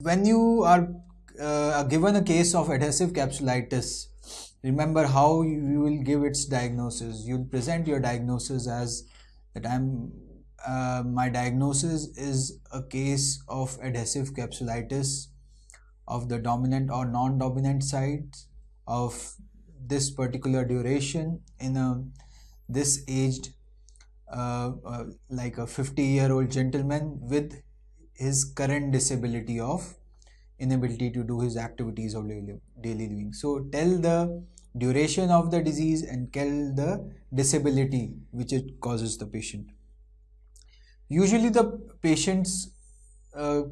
When you are given a case of adhesive capsulitis, remember how you will give its diagnosis. You'll present your diagnosis as that my diagnosis is a case of adhesive capsulitis of the dominant or non-dominant side of this particular duration in this aged like a 50-year-old gentleman with his current disability of inability to do his activities of daily living. So tell the duration of the disease and tell the disability which it causes the patient. Usually the patients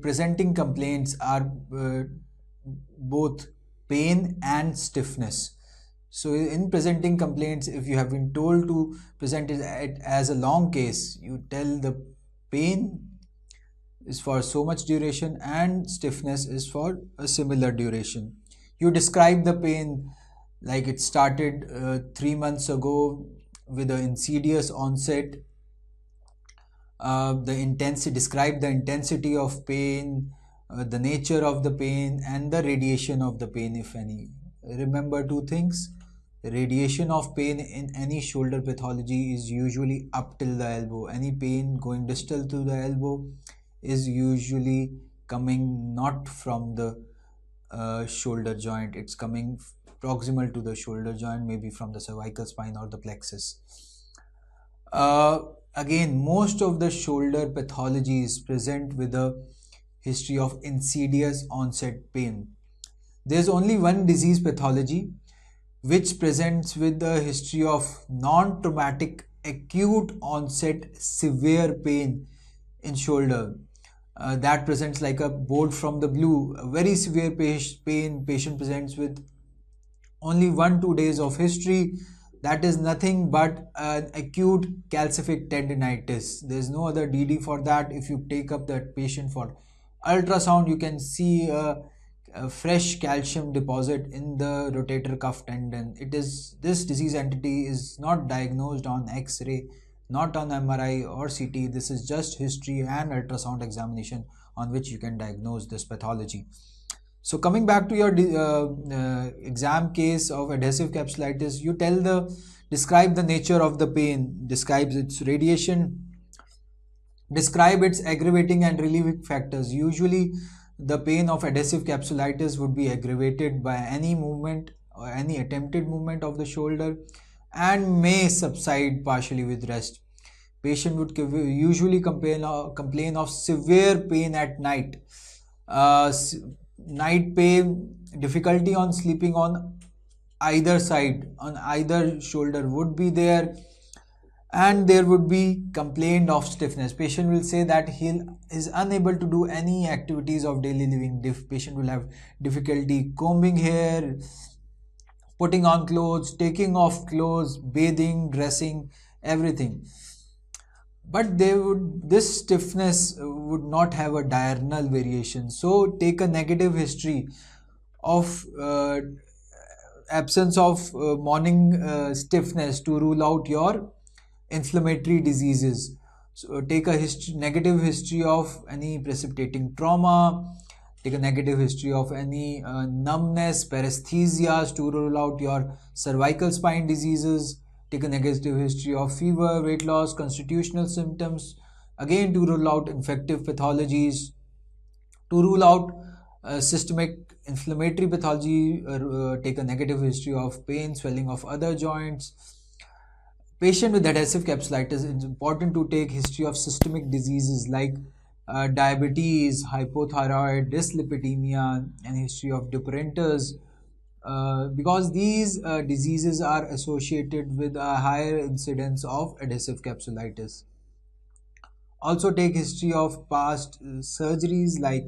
presenting complaints are both pain and stiffness. So in presenting complaints, if you have been told to present it as a long case, you tell the pain is for so much duration and stiffness is for a similar duration. You describe the pain like it started 3 months ago with an insidious onset. Describe the intensity of pain, the nature of the pain, and the radiation of the pain, if any. Remember two things. Radiation of pain in any shoulder pathology is usually up till the elbow. Any pain going distal to the elbow is usually coming not from the shoulder joint. It's coming proximal to the shoulder joint, maybe from the cervical spine or the plexus. Again, most of the shoulder pathologies present with a history of insidious onset pain. There's only one disease pathology which presents with a history of non-traumatic acute onset severe pain in shoulder. That presents like a bolt from the blue. A very severe pain patient presents with only 1-2 days of history. That is nothing but an acute calcific tendinitis. There's no other DD for that. If you take up that patient for ultrasound, you can see a fresh calcium deposit in the rotator cuff tendon. This disease entity is not diagnosed on X-ray, not on MRI or CT. This is just history and ultrasound examination on which you can diagnose this pathology. So coming back to your exam case of adhesive capsulitis, you describe the nature of the pain, describe its radiation, describe its aggravating and relieving factors. Usually the pain of adhesive capsulitis would be aggravated by any movement or any attempted movement of the shoulder and may subside partially with rest. Patient would usually complain of severe pain at night. Night pain, difficulty on sleeping on either side, on either shoulder would be there, and there would be complaint of stiffness. Patient will say that he is unable to do any activities of daily living. Patient will have difficulty combing hair, putting on clothes, taking off clothes, bathing, dressing, everything. But this stiffness would not have a diurnal variation. So take a negative history of absence of morning stiffness to rule out your inflammatory diseases. So take a negative history of any precipitating trauma, take a negative history of any numbness, paresthesias to rule out your cervical spine diseases. Take a negative history of fever, weight loss, constitutional symptoms, again to rule out infective pathologies, to rule out systemic inflammatory pathology. Take a negative history of pain, swelling of other joints. Patient with adhesive capsulitis, it's important to take history of systemic diseases like diabetes, hypothyroid, dyslipidemia, and history of Dupuytren's. Because these diseases are associated with a higher incidence of adhesive capsulitis. Also take history of past surgeries like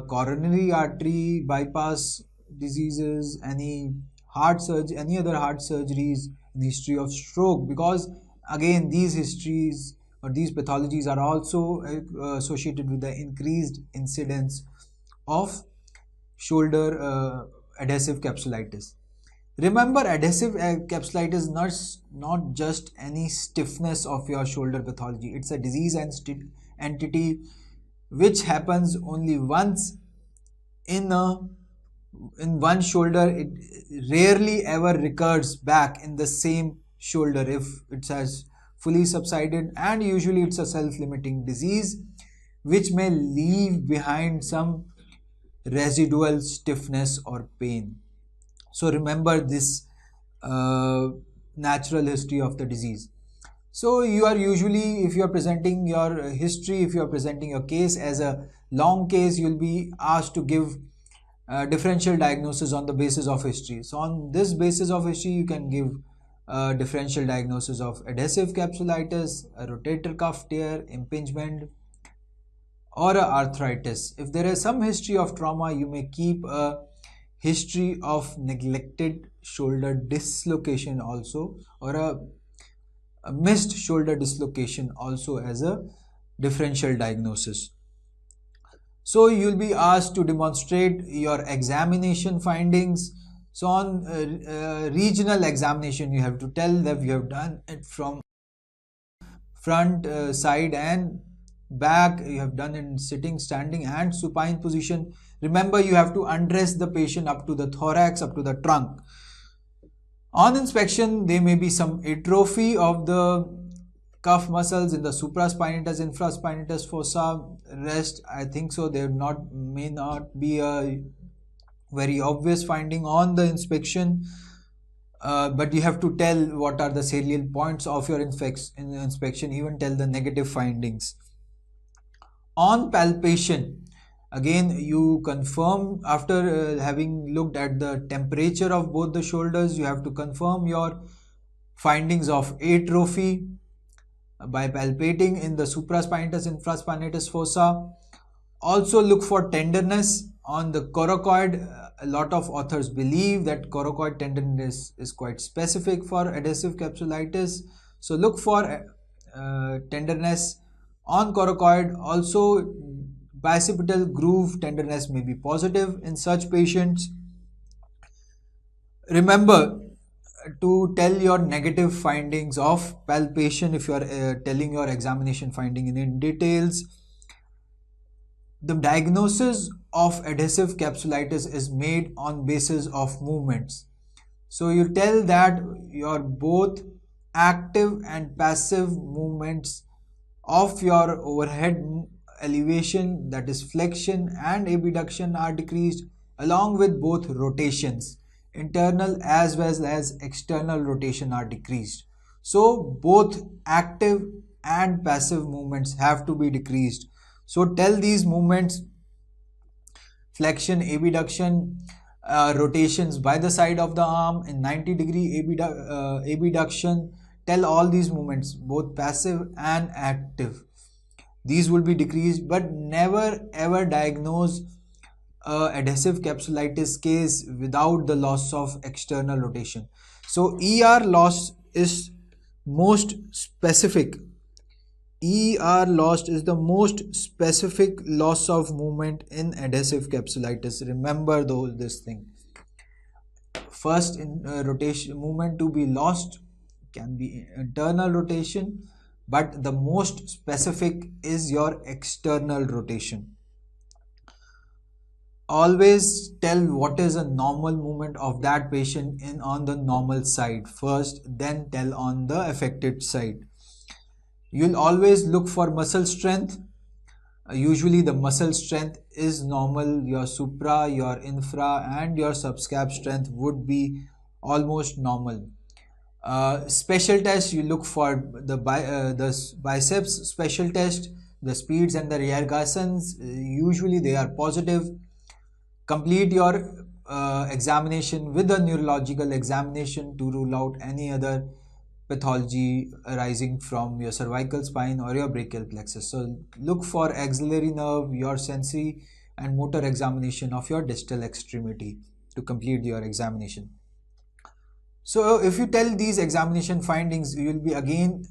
coronary artery bypass diseases, any other heart surgeries, and history of stroke, because again these histories or these pathologies are also associated with the increased incidence of shoulder adhesive capsulitis. Remember, adhesive capsulitis is not just any stiffness of your shoulder pathology. It's a disease and entity which happens only once in a in one shoulder, it rarely ever recurs back in the same shoulder if it has fully subsided, and usually it's a self-limiting disease which may leave behind some residual stiffness or pain. So remember this uh, natural history of the disease. So you are usually, if you are presenting your history, if you are presenting your case as a long case, you'll be asked to give differential diagnosis on the basis of history. So on this basis of history, you can give differential diagnosis of adhesive capsulitis, a rotator cuff tear, impingement, or a arthritis. If there is some history of trauma, you may keep a history of neglected shoulder dislocation also, or a missed shoulder dislocation also as a differential diagnosis. So you'll be asked to demonstrate your examination findings. So on regional examination, you have to tell that you have done it from front, side and back. You have done in sitting, standing and supine position. Remember, you have to undress the patient up to the thorax, up to the trunk. On inspection, there may be some atrophy of the cuff muscles in the supraspinatus, infraspinatus fossa. Rest, I think so, there may not be a very obvious finding on the inspection, but you have to tell what are the salient points of your inspection, even tell the negative findings. On palpation, again you confirm after having looked at the temperature of both the shoulders, you have to confirm your findings of atrophy by palpating in the supraspinatus, infraspinatus fossa. Also look for tenderness on the coracoid. A lot of authors believe that coracoid tenderness is quite specific for adhesive capsulitis. So look for tenderness on coracoid. Also bicipital groove tenderness may be positive in such patients. Remember to tell your negative findings of palpation if you are telling your examination finding in details. The diagnosis of adhesive capsulitis is made on basis of movements. So you tell that your both active and passive movements of your overhead elevation, that is flexion and abduction, are decreased, along with both rotations, internal as well as external rotation are decreased. So both active and passive movements have to be decreased. So tell these movements: flexion, abduction, rotations by the side of the arm in 90-degree abduction. Tell all these movements, both passive and active. These will be decreased, but never ever diagnose adhesive capsulitis case without the loss of external rotation. So ER loss is most specific. ER loss is the most specific loss of movement in adhesive capsulitis. Remember this thing. First in rotation movement to be lost can be internal rotation, but the most specific is your external rotation. Always tell what is a normal movement of that patient in on the normal side first, then tell on the affected side. You'll always look for muscle strength. Usually the muscle strength is normal. Your supra, your infra and your subscap strength would be almost normal. Special test, you look for the biceps special test, the speeds and the reargasons. Usually they are positive. Complete your examination with a neurological examination to rule out any other pathology arising from your cervical spine or your brachial plexus. So look for axillary nerve, your sensory and motor examination of your distal extremity to complete your examination. So if you tell these examination findings, you will be again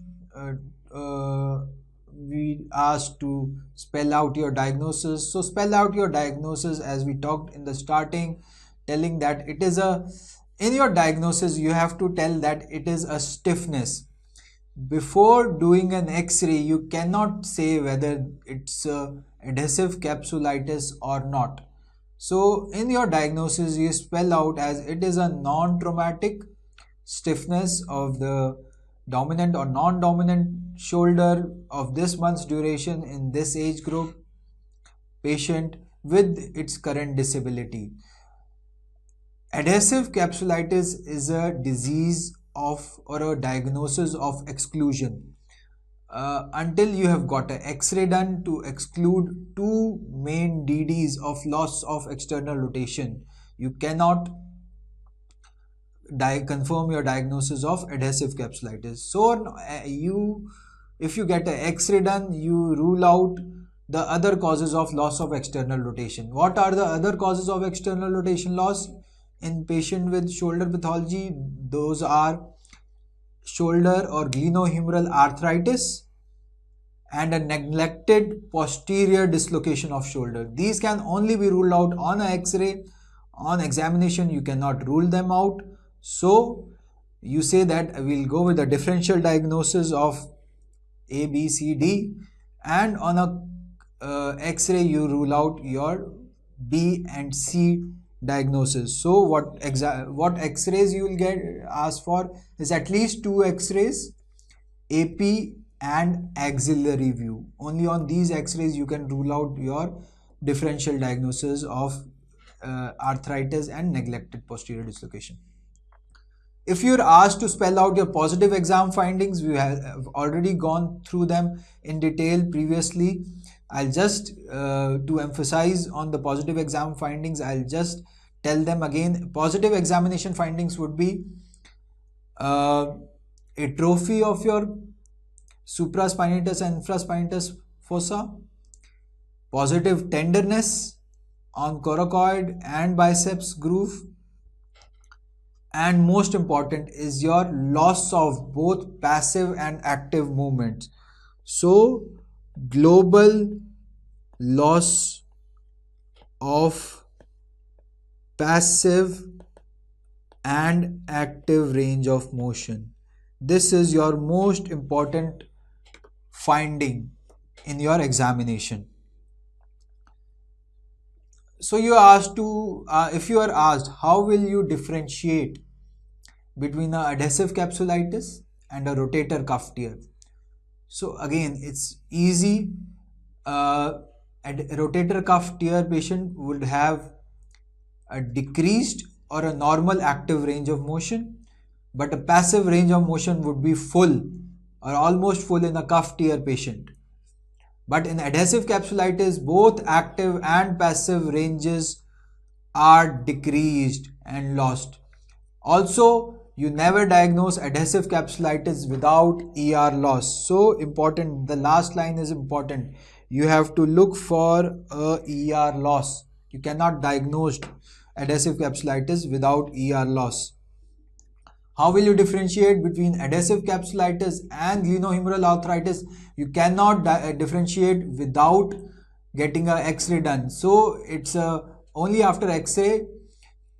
we asked to spell out your diagnosis. So spell out your diagnosis as we talked in the starting, telling that it is in your diagnosis you have to tell that it is a stiffness. Before doing an X-ray, you cannot say whether it's adhesive capsulitis or not. So in your diagnosis, you spell out as it is a non-traumatic stiffness of the dominant or non-dominant shoulder of this month's duration in this age group patient with its current disability. Adhesive capsulitis is a disease of or a diagnosis of exclusion. Until you have got an X-ray done to exclude two main DDs of loss of external rotation, you cannot confirm your diagnosis of adhesive capsulitis. So if you get an X-ray done, you rule out the other causes of loss of external rotation. What are the other causes of external rotation loss in patient with shoulder pathology? Those are shoulder or glenohumeral arthritis and a neglected posterior dislocation of shoulder. These can only be ruled out on an X-ray. On examination, you cannot rule them out. So you say that we'll go with a differential diagnosis of A, B, C, D, and on a X-ray you rule out your B and C diagnosis. So what X-rays you will get asked for is at least 2 X-rays, AP and axillary view. Only on these X-rays you can rule out your differential diagnosis of arthritis and neglected posterior dislocation. If you're asked to spell out your positive exam findings, we have already gone through them in detail previously. I'll just to emphasize on the positive exam findings, I'll just tell them again. Positive examination findings would be atrophy of your supraspinatus and infraspinatus fossa, positive tenderness on coracoid and biceps groove, and most important is your loss of both passive and active movements. So global loss of passive and active range of motion. This is your most important finding in your examination. So you are asked to, if you are asked, how will you differentiate between a adhesive capsulitis and a rotator cuff tear? So again, it's easy. A rotator cuff tear patient would have a decreased or a normal active range of motion, but a passive range of motion would be full or almost full in a cuff tear patient. But in adhesive capsulitis, both active and passive ranges are decreased and lost. Also, you never diagnose adhesive capsulitis without ER loss. So important, the last line is important. You have to look for a ER loss. You cannot diagnose adhesive capsulitis without ER loss. How will you differentiate between adhesive capsulitis and glenohumeral arthritis? You cannot differentiate without getting a X-ray done. So it's only after X-ray,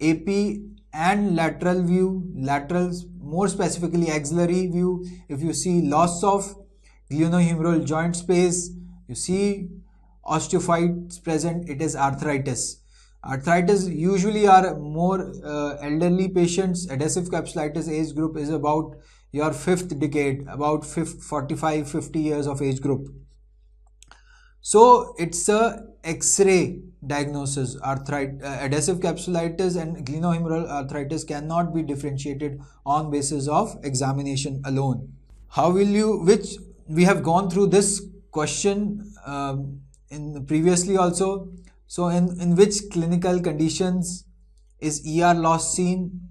AP and lateral view, laterals, more specifically axillary view. If you see loss of glenohumeral joint space, you see osteophytes present, it is arthritis. Arthritis usually are more elderly patients. Adhesive capsulitis age group is about your 5th decade, about 45-50 years of age group. So it's a X-ray diagnosis. Adhesive capsulitis and glenohumeral arthritis cannot be differentiated on basis of examination alone. How will you, which we have gone through this question in previously also. So in which clinical conditions is ER loss seen?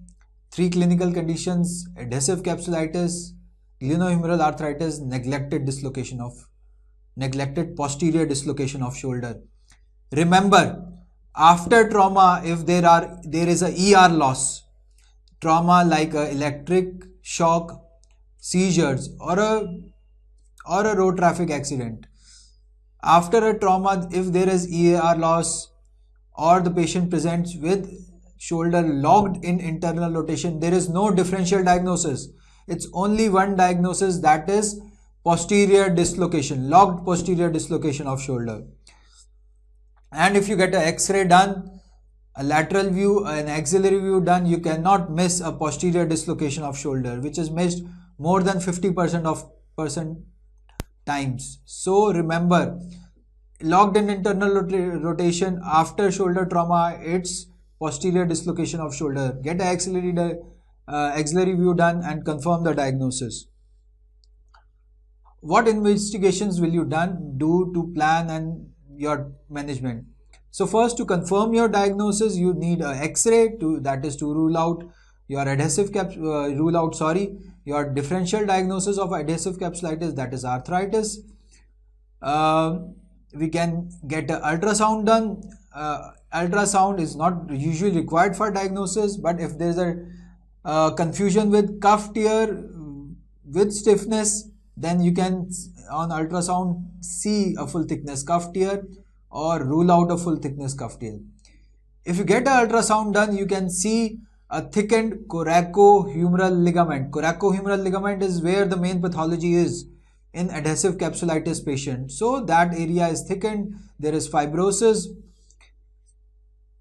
3 clinical conditions: adhesive capsulitis, glenohumeral arthritis, neglected posterior dislocation of shoulder. Remember, after trauma, if there is a ER loss, trauma like a electric shock, seizures, or a road traffic accident. After a trauma, if there is ER loss or the patient presents with shoulder locked in internal rotation, there is no differential diagnosis. It's only one diagnosis, that is posterior dislocation, locked posterior dislocation of shoulder. And if you get an X-ray done, a lateral view, an axillary view done, you cannot miss a posterior dislocation of shoulder, which is missed more than 50% of percent times. So remember, locked in internal rotation after shoulder trauma, it's posterior dislocation of shoulder. Get an axillary view done and confirm the diagnosis. What investigations will you do to plan and your management? So first, to confirm your diagnosis, you need an X-ray to rule out your your differential diagnosis of adhesive capsulitis, that is arthritis. We can get an ultrasound done. Ultrasound is not usually required for diagnosis, but if there is a confusion with cuff tear with stiffness, then you can on ultrasound see a full thickness cuff tear or rule out a full thickness cuff tear. If you get an ultrasound done, you can see a thickened coracohumeral ligament. Coracohumeral ligament is where the main pathology is in adhesive capsulitis patient. So that area is thickened, there is fibrosis.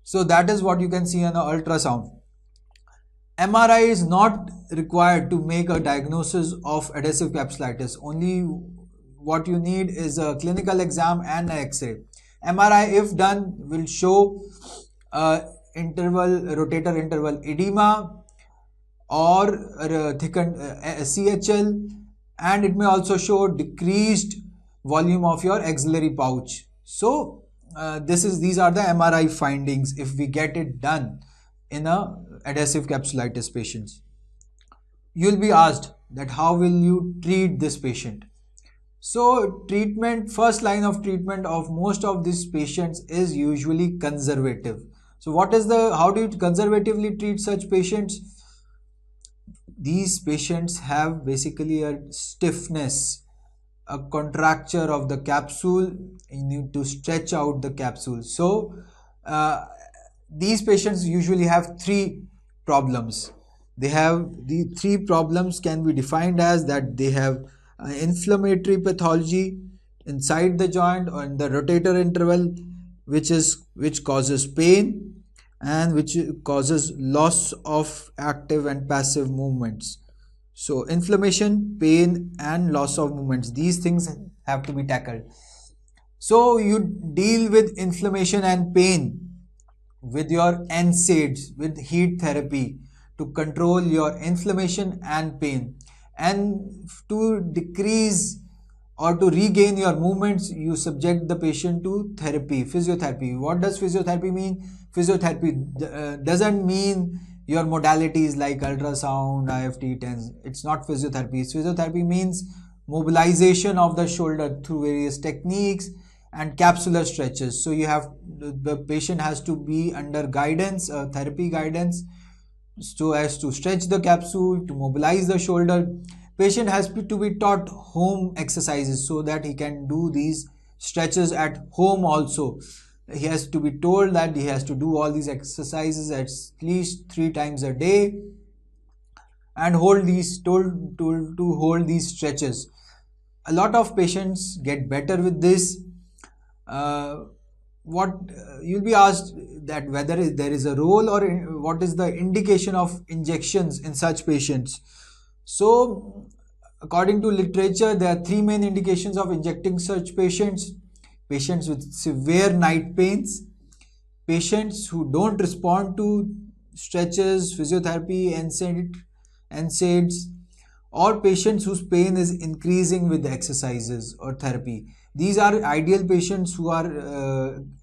So that is what you can see on an ultrasound. MRI is not required to make a diagnosis of adhesive capsulitis. Only what you need is a clinical exam and an X-ray. MRI, if done, will show rotator interval edema or thickened CHL, and it may also show decreased volume of your axillary pouch. So these are the MRI findings if we get it done in a adhesive capsulitis patients. You will be asked that how will you treat this patient? So first line of treatment of most of these patients is usually conservative. So how do you conservatively treat such patients? These patients have basically a stiffness, a contracture of the capsule. You need to stretch out the capsule. So these patients usually have three problems. The three problems can be defined as that they have inflammatory pathology inside the joint or in the rotator interval, which causes pain and which causes loss of active and passive movements. So inflammation, pain and loss of movements, these things have to be tackled. So you deal with inflammation and pain with your NSAIDs, with heat therapy to control your inflammation and pain. And to decrease or to regain your movements, you subject the patient to therapy, physiotherapy. What does physiotherapy mean? Physiotherapy doesn't mean your modalities like ultrasound, IFT, TENS. It's not physiotherapy. Physiotherapy means mobilization of the shoulder through various techniques and capsular stretches. So the patient has to be under guidance, therapy guidance, so as to stretch the capsule, to mobilize the shoulder. Patient has to be taught home exercises so that he can do these stretches at home also. He has to be told that he has to do all these exercises at least 3 times a day and hold these stretches. A lot of patients get better with this. You'll be asked that whether there is a role or what is the indication of injections in such patients. So according to literature, there are 3 main indications of injecting such patients: patients with severe night pains, patients who don't respond to stretches, physiotherapy, NSAIDs, or patients whose pain is increasing with exercises or therapy. These are ideal patients who are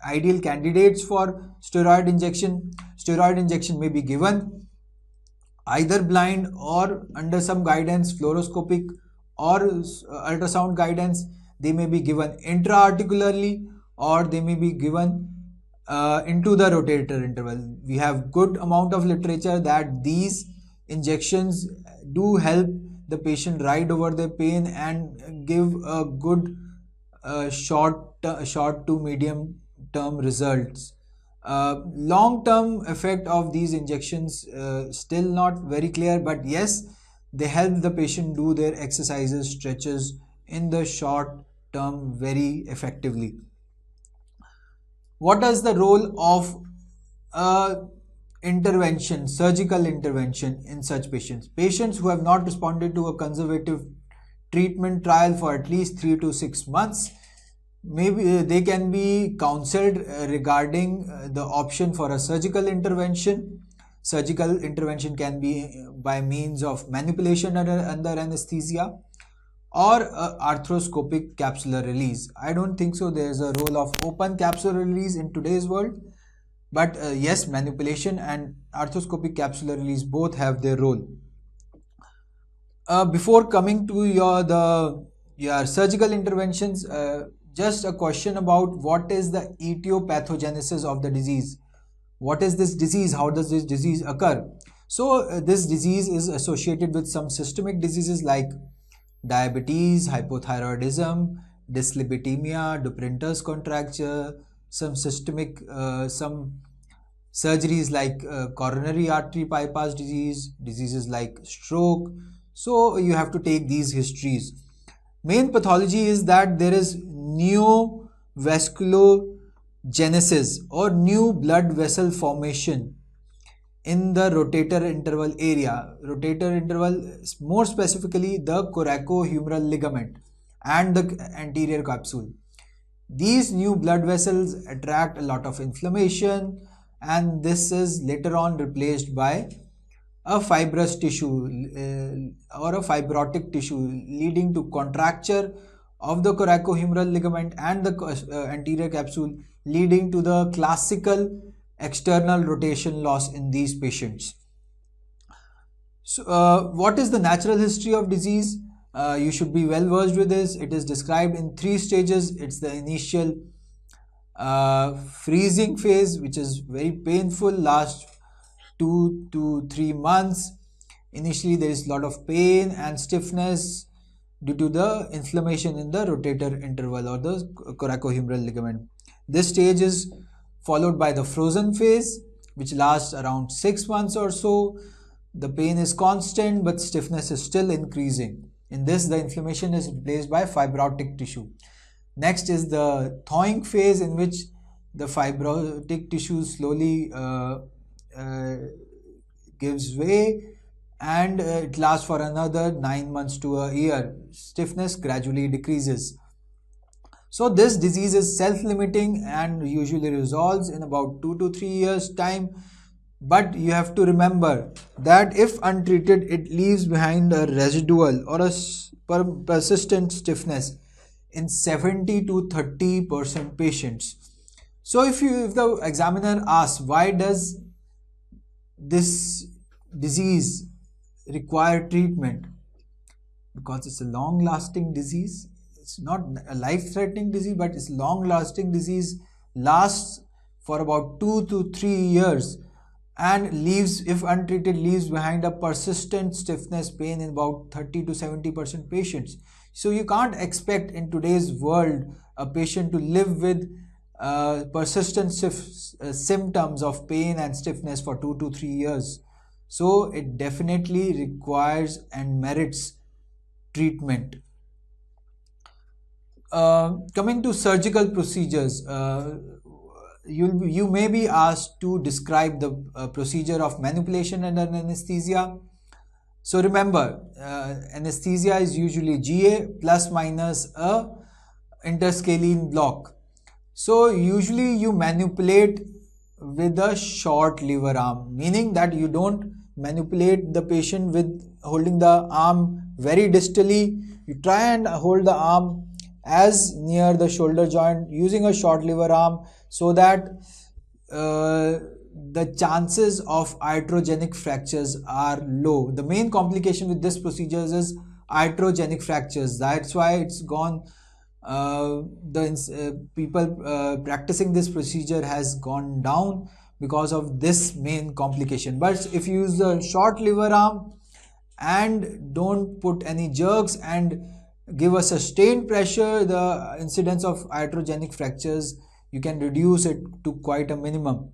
ideal candidates for steroid injection. Steroid injection may be given either blind or under some guidance, fluoroscopic or ultrasound guidance. They may be given intra-articularly or they may be given into the rotator interval. We have good amount of literature that these injections do help the patient ride over their pain and give a good short to medium term results. Long term effect of these injections still not very clear, but yes, they help the patient do their exercises, stretches in the short term very effectively. What is the role of intervention, surgical intervention in such patients. Patients who have not responded to a conservative treatment trial for at least 3 to 6 months, maybe they can be counseled regarding the option for a surgical intervention. Surgical intervention can be by means of manipulation under anesthesia or arthroscopic capsular release. I don't think so there's a role of open capsular release in today's world, but yes, manipulation and arthroscopic capsular release both have their role. Before coming to your surgical interventions, just a question about what is the etiopathogenesis of the disease. What is this disease? How does this disease occur? So this disease is associated with some systemic diseases like diabetes, hypothyroidism, dyslipidemia, Dupuytren's contracture, some systemic, some surgeries like coronary artery bypass disease, diseases like stroke. So you have to take these histories. Main pathology is that there is neovasculogenesis or new blood vessel formation in the rotator interval area. Rotator interval, more specifically the coracohumeral ligament and the anterior capsule. These new blood vessels attract a lot of inflammation, and this is later on replaced by a fibrous tissue or a fibrotic tissue, leading to contracture of the coracohumeral ligament and the anterior capsule, leading to the classical external rotation loss in these patients. So what is the natural history of disease? You should be well versed with this. It is described in 3 stages. It's the initial freezing phase, which is very painful, lasts 2 to 3 months. Initially there is a lot of pain and stiffness due to the inflammation in the rotator interval or the coracohumeral ligament. This stage is followed by the frozen phase, which lasts around 6 months or so. The pain is constant, but stiffness is still increasing. In this, the inflammation is replaced by fibrotic tissue. Next is the thawing phase, in which the fibrotic tissue slowly gives way, and it lasts for another 9 months to a year. Stiffness gradually decreases. So this disease is self-limiting and usually resolves in about 2 to 3 years time. But you have to remember that if untreated, it leaves behind a residual or a persistent stiffness in 70 to 30% patients. So if the examiner asks, why does this disease require treatment? Because it's a long-lasting disease. It's not a life-threatening disease, but it's long-lasting disease, lasts for about 2 to 3 years, and leaves, if untreated, leaves behind a persistent stiffness pain in about 30 to 70% patients. So you can't expect in today's world a patient to live with persistent symptoms of pain and stiffness for 2 to 3 years. So it definitely requires and merits treatment. Coming to surgical procedures, you may be asked to describe the procedure of manipulation under anesthesia. So remember, anesthesia is usually GA plus minus a interscalene block. So usually you manipulate with a short lever arm, meaning that you don't manipulate the patient with holding the arm very distally. You try and hold the arm as near the shoulder joint using a short lever arm, so that the chances of iatrogenic fractures are low. The main complication with this procedure is iatrogenic fractures. That's why it's gone, people practicing this procedure has gone down because of this main complication. But if you use the short lever arm and don't put any jerks and give a sustained pressure, the incidence of iatrogenic fractures, you can reduce it to quite a minimum.